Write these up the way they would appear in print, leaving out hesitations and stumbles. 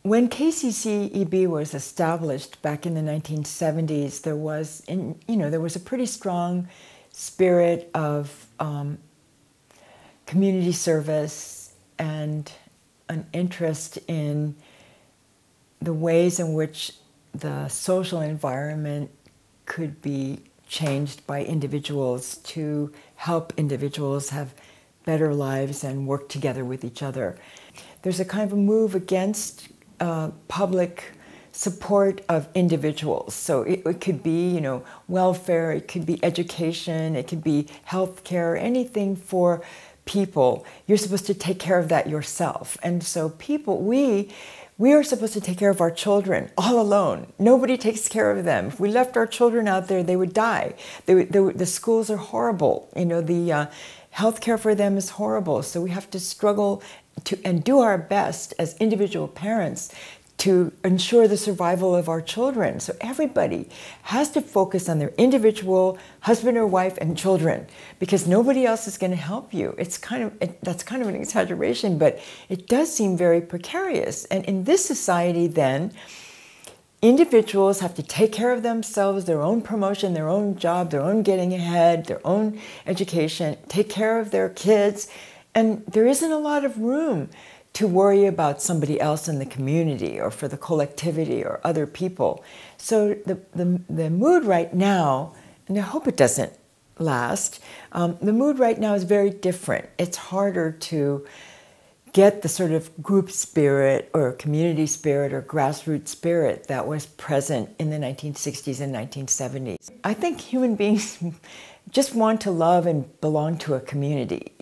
When KCCEB was established back in the 1970s, there was a pretty strong spirit of community service and an interest in the ways in which the social environment could be changed by individuals to help individuals have better lives and work together with each other. There's a kind of a move against public support of individuals. So it could be, welfare, it could be education, it could be healthcare, anything for people. You're supposed to take care of that yourself. And so we are supposed to take care of our children all alone. Nobody takes care of them. If we left our children out there, they would die. The schools are horrible. The healthcare for them is horrible. So we have to struggle and do our best as individual parents to ensure the survival of our children. So everybody has to focus on their individual husband or wife and children, because nobody else is going to help you. That's kind of an exaggeration, but it does seem very precarious. And in this society then, individuals have to take care of themselves, their own promotion, their own job, their own getting ahead, their own education, take care of their kids. And there isn't a lot of room to worry about somebody else in the community or for the collectivity or other people. So the mood right now, and I hope it doesn't last, the mood right now is very different. It's harder to get the sort of group spirit or community spirit or grassroots spirit that was present in the 1960s and 1970s. I think human beings just want to love and belong to a community.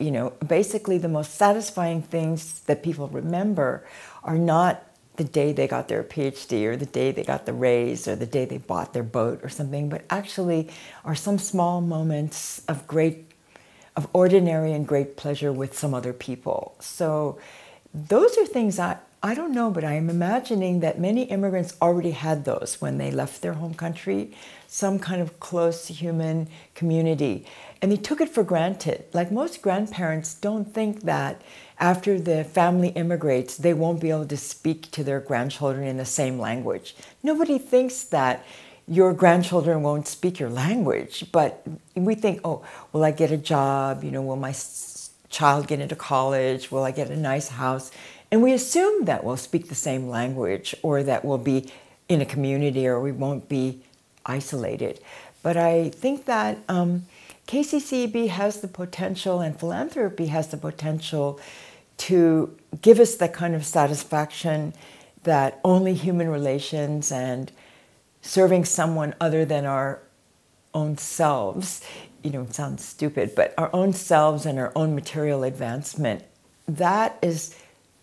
Basically the most satisfying things that people remember are not the day they got their PhD or the day they got the raise or the day they bought their boat or something, but actually are some small moments of ordinary and great pleasure with some other people. So those are things I don't know, but I am imagining that many immigrants already had those when they left their home country, some kind of close human community. And they took it for granted. Like most grandparents don't think that after the family immigrates, they won't be able to speak to their grandchildren in the same language. Nobody thinks that your grandchildren won't speak your language, but we think, oh, will I get a job? Will my child get into college? Will I get a nice house? And we assume that we'll speak the same language or that we'll be in a community or we won't be isolated. But I think that KCCEB has the potential and philanthropy has the potential to give us the kind of satisfaction that only human relations and serving someone other than our own selves, it sounds stupid, but our own selves and our own material advancement, that is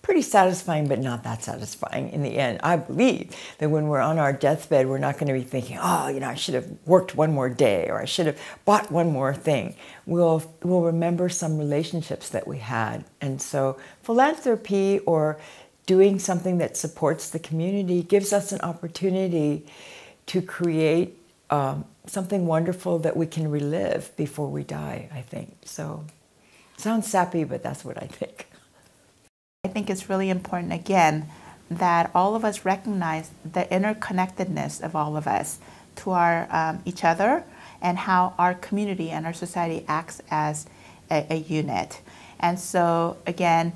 pretty satisfying, but not that satisfying in the end. I believe that when we're on our deathbed, we're not going to be thinking, oh, I should have worked one more day or I should have bought one more thing. We'll remember some relationships that we had. And so philanthropy or doing something that supports the community gives us an opportunity to create something wonderful that we can relive before we die, I think. So it sounds sappy, but that's what I think. I think it's really important, again, that all of us recognize the interconnectedness of all of us to our each other and how our community and our society acts as a unit. And so, again,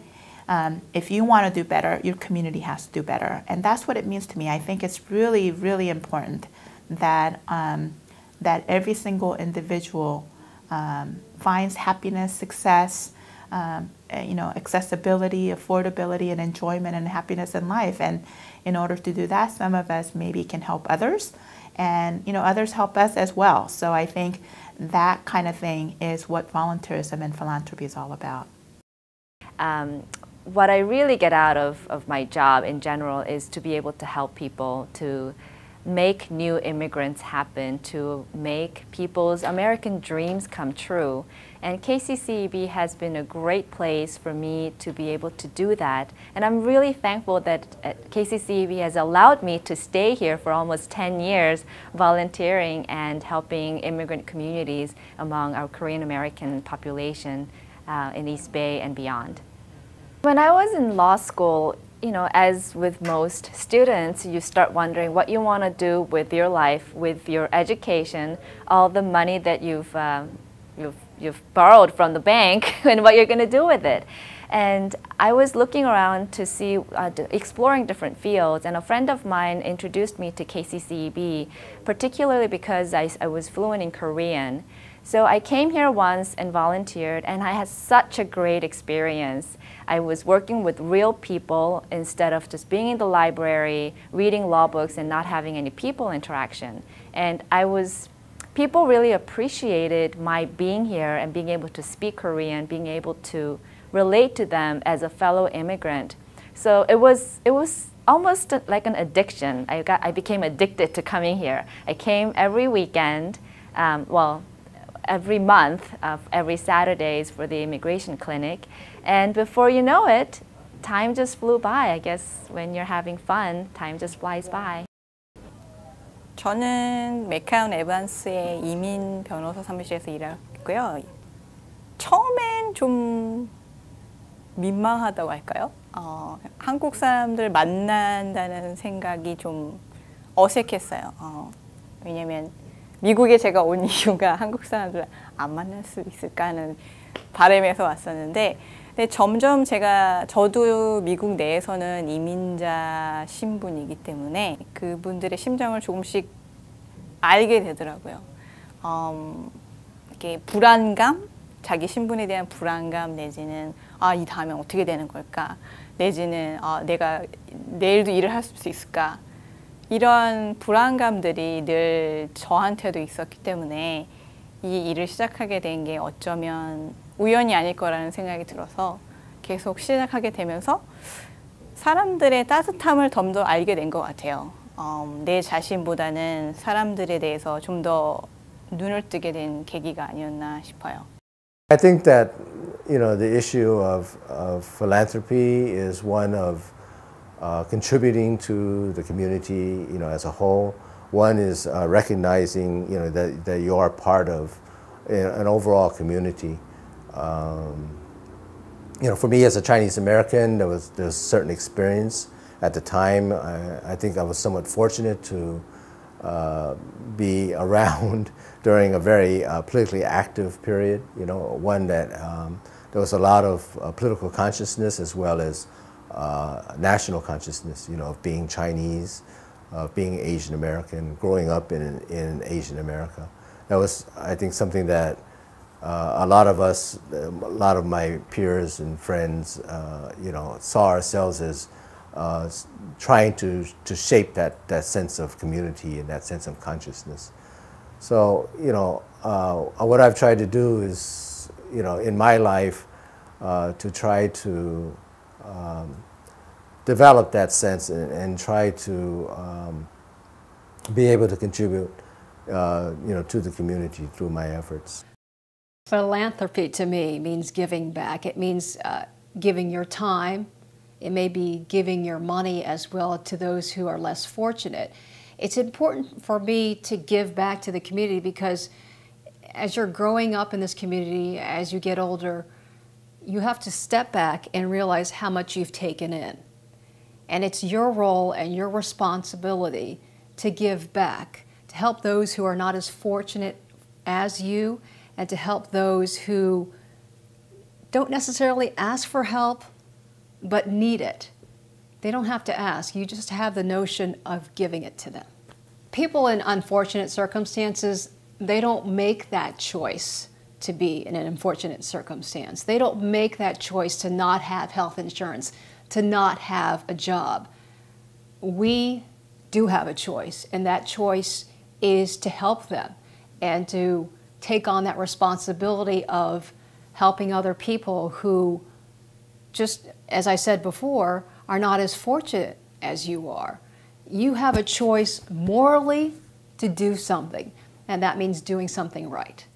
if you want to do better, your community has to do better. And that's what it means to me. I think it's really, really important that, that every single individual finds happiness, success, accessibility, affordability, and enjoyment and happiness in life. And in order to do that, some of us maybe can help others, and others help us as well. So I think that kind of thing is what volunteerism and philanthropy is all about. What I really get out of my job in general is to be able to help people, to make new immigrants happen, to make people's American dreams come true. And KCCEB has been a great place for me to be able to do that. And I'm really thankful that KCCEB has allowed me to stay here for almost 10 years volunteering and helping immigrant communities among our Korean American population in East Bay and beyond. When I was in law school, you know, as with most students, you start wondering what you want to do with your life, with your education, all the money that you've borrowed from the bank, and what you're going to do with it. And I was looking around to see, exploring different fields, and a friend of mine introduced me to KCCEB, particularly because I was fluent in Korean. So I came here once and volunteered, and I had such a great experience. I was working with real people instead of just being in the library, reading law books, and not having any people interaction. And people really appreciated my being here and being able to speak Korean, being able to relate to them as a fellow immigrant. So it was almost like an addiction. I became addicted to coming here. I came every weekend, every month, every Saturdays for the immigration clinic. And before you know it, time just flew by. I guess when you're having fun, time just flies by. 저는 맥카운 에반스의 이민 변호사 사무실에서 일하고요. 처음엔 좀 민망하다고 할까요? 한국 사람들 만난다는 생각이 좀 어색했어요. 왜냐면 미국에 제가 온 이유가 한국 사람들 안 만날 수 있을까 하는 바람에서 왔었는데, 근데 점점 저도 미국 내에서는 이민자 신분이기 때문에 그분들의 심정을 조금씩 알게 되더라고요. 이렇게 불안감, 자기 신분에 대한 불안감 내지는 이 다음에 어떻게 되는 걸까? 내지는 내가 내일도 일을 할 수 있을까? 이런 불안감들이 늘 저한테도 있었기 때문에 이 일을 시작하게 된 게 어쩌면 우연이 아닐 거라는 생각이 들어서 계속 시작하게 되면서 사람들의 따뜻함을 좀 더 알게 된 것 같아요. 내 자신보다는 사람들에 대해서 좀 더 눈을 뜨게 된 계기가 아니었나 싶어요. I think that, you know, the issue of philanthropy is one of contributing to the community, you know, as a whole. One is recognizing, you know, that you are part of an overall community. You know, for me as a Chinese American, there was a certain experience at the time. I think I was somewhat fortunate to be around during a very politically active period, you know, one that there was a lot of political consciousness as well as national consciousness, you know, of being Chinese, of being Asian American, growing up in Asian America. That was, I think, something that a lot of us, a lot of my peers and friends, you know, saw ourselves as trying to shape that sense of community and that sense of consciousness. So, you know, what I've tried to do is, you know, in my life, to try to develop that sense and try to be able to contribute, you know, to the community through my efforts. Philanthropy to me means giving back. It means giving your time. It may be giving your money as well to those who are less fortunate. It's important for me to give back to the community because as you're growing up in this community, as you get older, you have to step back and realize how much you've taken in. And it's your role and your responsibility to give back, to help those who are not as fortunate as you, and to help those who don't necessarily ask for help, but need it. They don't have to ask, you just have the notion of giving it to them. People in unfortunate circumstances, they don't make that choice to be in an unfortunate circumstance. They don't make that choice to not have health insurance, to not have a job. We do have a choice, and that choice is to help them and to take on that responsibility of helping other people who, just as I said before, are not as fortunate as you are. You have a choice morally to do something, and that means doing something right.